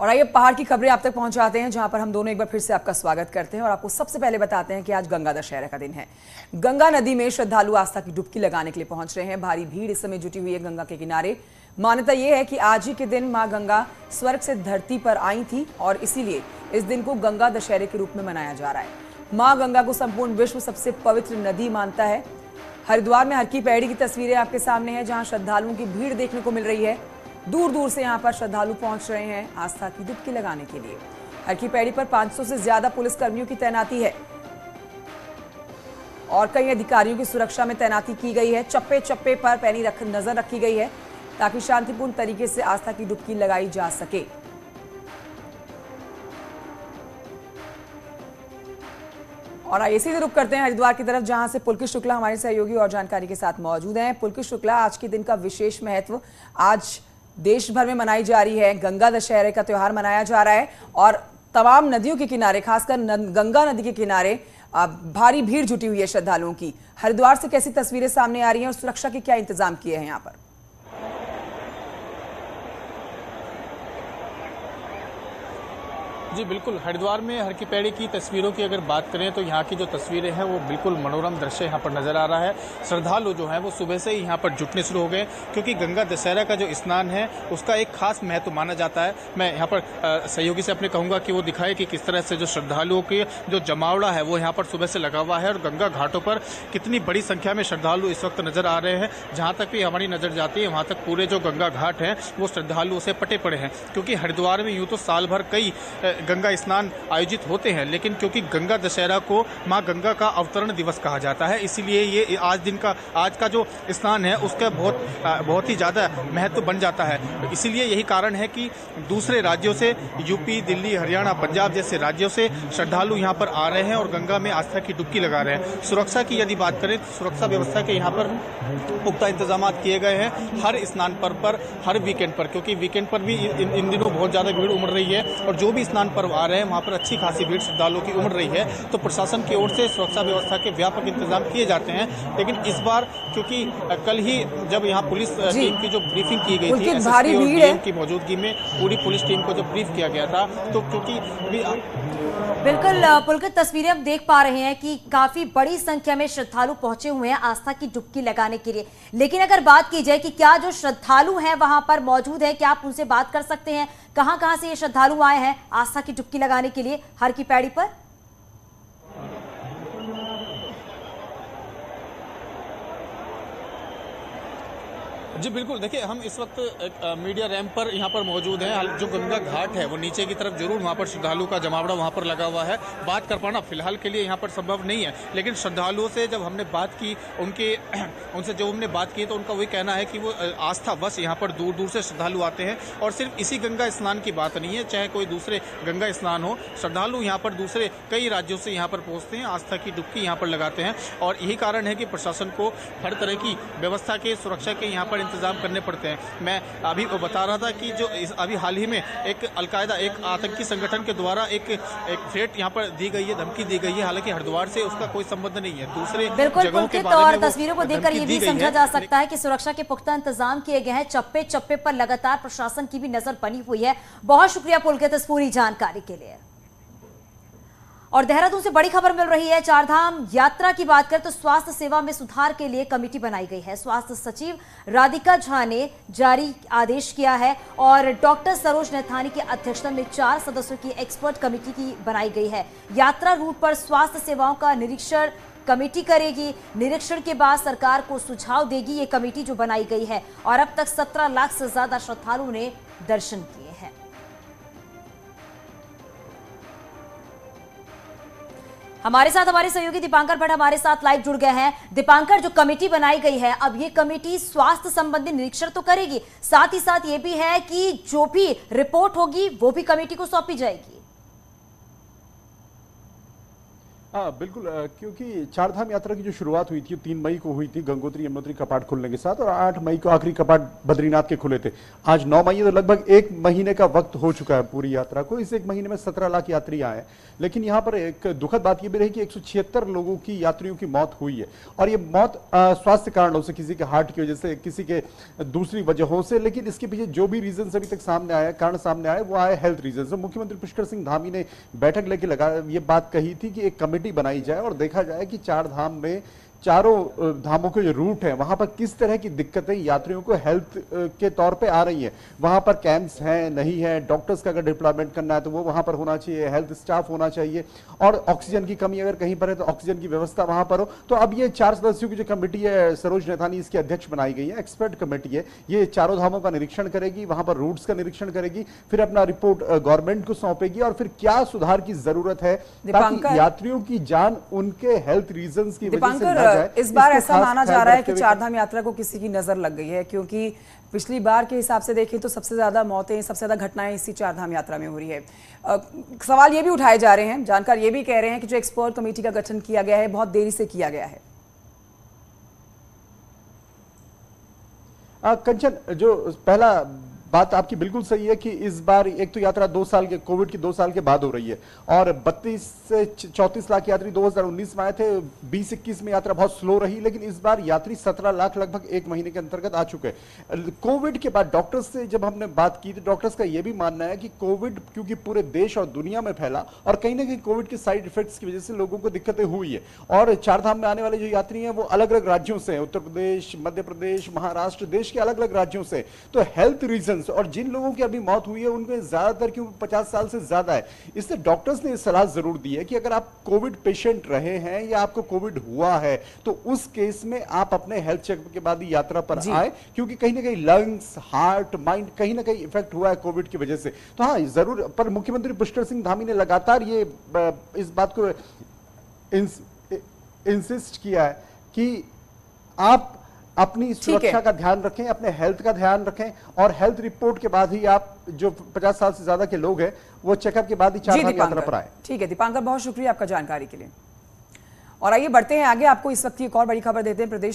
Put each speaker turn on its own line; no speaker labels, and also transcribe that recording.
और आइए पहाड़ की खबरें आप तक पहुंचाते हैं, जहां पर हम दोनों एक बार फिर से आपका स्वागत करते हैं और आपको सबसे पहले बताते हैं कि आज गंगा दशहरा का दिन है। गंगा नदी में श्रद्धालु आस्था की डुबकी लगाने के लिए पहुंच रहे हैं। भारी भीड़ इस समय जुटी हुई है गंगा के किनारे। मान्यता यह है कि आज ही के दिन मां गंगा स्वर्ग से धरती पर आई थी और इसीलिए इस दिन को गंगा दशहरे के रूप में मनाया जा रहा है। मां गंगा को संपूर्ण विश्व सबसे पवित्र नदी मानता है। हरिद्वार में हर की पैड़ी की तस्वीरें आपके सामने हैं, जहां श्रद्धालुओं की भीड़ देखने को मिल रही है। दूर दूर से यहां पर श्रद्धालु पहुंच रहे हैं आस्था की डुबकी लगाने के लिए। हर की पैड़ी पर 500 से ज्यादा पुलिस कर्मियों की तैनाती है और कई अधिकारियों की सुरक्षा में तैनाती की गई है। चप्पे चप्पे पर पैनी नजर रखी गई है ताकि शांतिपूर्ण तरीके से आस्था की डुबकी लगाई जा सके। और आइए सीधे रुख करते हैं हरिद्वार की तरफ, जहां से पुलकित शुक्ला हमारे सहयोगी और जानकारी के साथ मौजूद हैं। पुलकित शुक्ला, आज के दिन का विशेष महत्व, आज देश भर में मनाई जा रही है गंगा दशहरे का त्योहार मनाया जा रहा है और तमाम नदियों के किनारे, खासकर गंगा नदी के किनारे भारी भीड़ जुटी हुई है श्रद्धालुओं की। हरिद्वार से कैसी तस्वीरें सामने आ रही हैं और सुरक्षा के क्या इंतजाम किए हैं यहाँ पर?
जी बिल्कुल, हरिद्वार में हर की पैड़ी की तस्वीरों की अगर बात करें तो यहाँ की जो तस्वीरें हैं वो बिल्कुल मनोरम दृश्य यहाँ पर नज़र आ रहा है। श्रद्धालु जो हैं वो सुबह से ही यहाँ पर जुटने शुरू हो गए, क्योंकि गंगा दशहरा का जो स्नान है उसका एक खास महत्व माना जाता है। मैं यहाँ पर सहयोगी से अपने कहूँगा कि वो दिखाए कि किस तरह से जो श्रद्धालुओं के जो जमावड़ा है वो यहाँ पर सुबह से लगा हुआ है और गंगा घाटों पर कितनी बड़ी संख्या में श्रद्धालु इस वक्त नज़र आ रहे हैं। जहाँ तक भी हमारी नज़र जाती है वहाँ तक पूरे जो गंगा घाट हैं वो श्रद्धालुओं से पटे पड़े हैं, क्योंकि हरिद्वार में यूँ तो साल भर कई गंगा स्नान आयोजित होते हैं, लेकिन क्योंकि गंगा दशहरा को मां गंगा का अवतरण दिवस कहा जाता है, इसीलिए ये आज का जो स्नान है उसका बहुत ही ज़्यादा महत्व बन जाता है। इसीलिए यही कारण है कि दूसरे राज्यों से, यूपी, दिल्ली, हरियाणा, पंजाब जैसे राज्यों से श्रद्धालु यहाँ पर आ रहे हैं और गंगा में आस्था की डुबकी लगा रहे हैं। सुरक्षा की यदि बात करें तो सुरक्षा व्यवस्था के यहाँ पर पुख्ता इंतजाम किए गए हैं हर स्नान पर्व पर, हर वीकेंड पर, क्योंकि वीकेंड पर भी इन दिनों बहुत ज़्यादा भीड़ उमड़ रही है और जो भी स्नान पर्व आ रहे हैं वहाँ पर अच्छी खासी भीड़ श्रद्धालुओं की उमड़ रही है। तो प्रशासन की ओर से सुरक्षा व्यवस्था के व्यापक इंतजाम किए जाते हैं। लेकिन इस बार क्योंकि कल ही जब यहाँ पुलिस टीम की जो ब्रीफिंग की गई थी एसएसपी और डीएम की मौजूदगी में, पूरी पुलिस टीम को जब ब्रीफ किया गया था, तो क्योंकि
बिल्कुल पुलकित तस्वीरें हम देख पा रहे हैं कि काफी बड़ी संख्या में श्रद्धालु पहुंचे हुए हैं आस्था की डुबकी लगाने के लिए। लेकिन अगर बात की जाए कि क्या जो श्रद्धालु हैं वहां पर मौजूद है, क्या आप उनसे बात कर सकते हैं? कहां से ये श्रद्धालु आए हैं आस्था की डुबकी लगाने के लिए हर की पैड़ी पर?
जी बिल्कुल, देखिए हम इस वक्त मीडिया रैंप पर यहाँ पर मौजूद हैं। जो गंगा घाट है वो नीचे की तरफ जरूर वहाँ पर श्रद्धालुओं का जमावड़ा वहाँ पर लगा हुआ है। बात कर पाना फिलहाल के लिए यहाँ पर संभव नहीं है, लेकिन श्रद्धालुओं से जब हमने बात की, उनसे जो हमने बात की, तो उनका वही कहना है कि वो आस्था बस यहाँ पर दूर दूर से श्रद्धालु आते हैं और सिर्फ इसी गंगा स्नान की बात नहीं है, चाहे कोई दूसरे गंगा स्नान हो, श्रद्धालु यहाँ पर दूसरे कई राज्यों से यहाँ पर पहुँचते हैं, आस्था की डुबकी यहाँ पर लगाते हैं। और यही कारण है कि प्रशासन को हर तरह की व्यवस्था के, सुरक्षा के यहाँ पर इंतजाम करने पड़ते हैं। मैं अभी बता रहा था कि जो अभी हाल ही में एक अलकायदा, एक आतंकी संगठन के द्वारा एक थ्रेट यहाँ पर दी गई है, धमकी दी गई है। हालांकि हरिद्वार से उसका कोई संबंध नहीं है, दूसरे जगहों के बारे में।
और तस्वीरों को देखकर ये भी समझा जा सकता है कि सुरक्षा के पुख्ता इंतजाम किए गए हैं। चप्पे चप्पे पर लगातार प्रशासन की भी नजर बनी हुई है। बहुत शुक्रिया पुलकित इस पूरी जानकारी के लिए। और देहरादून से बड़ी खबर मिल रही है। चारधाम यात्रा की बात करें तो स्वास्थ्य सेवा में सुधार के लिए कमेटी बनाई गई है। स्वास्थ्य सचिव राधिका झा ने जारी आदेश किया है और डॉक्टर सरोज नैथानी की अध्यक्षता में 4 सदस्यों की एक्सपर्ट कमेटी की बनाई गई है। यात्रा रूट पर स्वास्थ्य सेवाओं का निरीक्षण कमेटी करेगी। निरीक्षण के बाद सरकार को सुझाव देगी ये कमेटी जो बनाई गई है। और अब तक 17 लाख से ज्यादा श्रद्धालुओं ने दर्शन किए हैं। हमारे साथ हमारे सहयोगी दीपांकर भट्ट हमारे साथ लाइव जुड़ गए हैं। दीपांकर, जो कमेटी बनाई गई है, अब ये कमेटी स्वास्थ्य संबंधी निरीक्षण तो करेगी, साथ ही साथ ये भी है कि जो भी रिपोर्ट होगी वो भी कमेटी को सौंपी जाएगी।
हाँ बिल्कुल, क्योंकि चारधाम यात्रा की जो शुरुआत हुई थी 3 मई को हुई थी गंगोत्री यमुनोत्री कपाट खुलने के साथ, और 8 मई को आखिरी कपाट बद्रीनाथ के खुले थे। आज 9 मई है, तो लगभग 1 महीने का वक्त हो चुका है पूरी यात्रा को। इस 1 महीने में 17 लाख यात्री आए। लेकिन यहाँ पर एक दुखद बात यह भी रही कि 176 लोगों की, यात्रियों की मौत हुई है, और ये मौत स्वास्थ्य कारणों से, किसी के हार्ट की वजह से, किसी के दूसरी वजहों से। लेकिन इसके पीछे जो भी रीजन अभी तक सामने आया, कारण सामने आए, वो आए हेल्थ रीजन से। मुख्यमंत्री पुष्कर सिंह धामी ने बैठक लेके ये बात कही थी कि एक कमेटी बनाई जाए और देखा जाए कि चार धाम में, चारों धामों के जो रूट है, वहां पर किस तरह की दिक्कतें यात्रियों को हेल्थ के तौर पे आ रही हैं। वहां पर कैंप्स हैं, नहीं है, डॉक्टर्स का अगर डिप्लॉयमेंट करना है तो वो वहां पर होना चाहिए, हेल्थ स्टाफ होना चाहिए, और ऑक्सीजन की कमी अगर कहीं पर है तो ऑक्सीजन की व्यवस्था वहां पर हो। तो अब ये 4 सदस्यों की जो कमेटी है, सरोज नैथानी इसकी अध्यक्ष बनाई गई है, एक्सपर्ट कमेटी है। ये चारों धामों का निरीक्षण करेगी, वहां पर रूट्स का निरीक्षण करेगी, फिर अपना रिपोर्ट गवर्नमेंट को सौंपेगी, और फिर क्या सुधार की जरूरत है ताकि यात्रियों की जान उनके हेल्थ रीजंस की वजह से
इस बार ऐसा माना जा रहा है कि चारधाम यात्रा को किसी की नजर लग गई है, क्योंकि पिछली बार के हिसाब से देखें तो सबसे ज्यादा मौतें, सबसे ज्यादा घटनाएं इसी चारधाम यात्रा में हो रही है। सवाल ये भी उठाए जा रहे हैं, जानकार ये भी कह रहे हैं कि जो एक्सपर्ट कमेटी का गठन किया गया है बहुत देरी से किया गया है।
कंचन, जो पहला बात आपकी बिल्कुल सही है कि इस बार एक तो यात्रा 2 साल के, कोविड की 2 साल के बाद हो रही है, और 32 से 34 लाख यात्री 2019 में आए थे। 20-21 में यात्रा बहुत स्लो रही, लेकिन इस बार यात्री 17 लाख लगभग 1 महीने के अंतर्गत आ चुके हैं। कोविड के बाद डॉक्टर्स से जब हमने बात की तो डॉक्टर्स का यह भी मानना है कि कोविड क्योंकि पूरे देश और दुनिया में फैला, और कहीं ना कहीं कोविड के साइड इफेक्ट्स की वजह से लोगों को दिक्कतें हुई है। और चारधाम में आने वाले जो यात्री हैं वो अलग अलग राज्यों से, उत्तर प्रदेश, मध्य प्रदेश, महाराष्ट्र, देश के अलग अलग राज्यों से। तो हेल्थ रीजन, और जिन लोगों की अभी मौत हुई है उनमें ज्यादातर क्यों 50 साल से ज्यादा है। इससे डॉक्टर्स ने सलाह जरूर दी है कि अगर आप कोविड पेशेंट रहे हैं या आपको कोविड हुआ है तो उस केस में आप अपने हेल्थ चेकअप के बाद ही यात्रा पर आए, क्योंकि कहीं ना कहीं लंग्स, हार्ट, माइंड कहीं ना कहीं इफेक्ट हुआ है कोविड की वजह से। तो हाँ जरूर, पर मुख्यमंत्री पुष्कर सिंह धामी ने लगातार ये इस बात को इंसिस्ट किया है कि आप अपनी सुरक्षा का ध्यान रखें, अपने हेल्थ का ध्यान रखें, और हेल्थ रिपोर्ट के बाद ही आप, जो 50 साल से ज्यादा के लोग हैं, वो चेकअप के बाद ही चारधाम यात्रा पर आए।
ठीक है दीपांकर, बहुत शुक्रिया आपका जानकारी के लिए। और आइए बढ़ते हैं आगे, आपको इस वक्त की एक और बड़ी खबर देते हैं। प्रदेश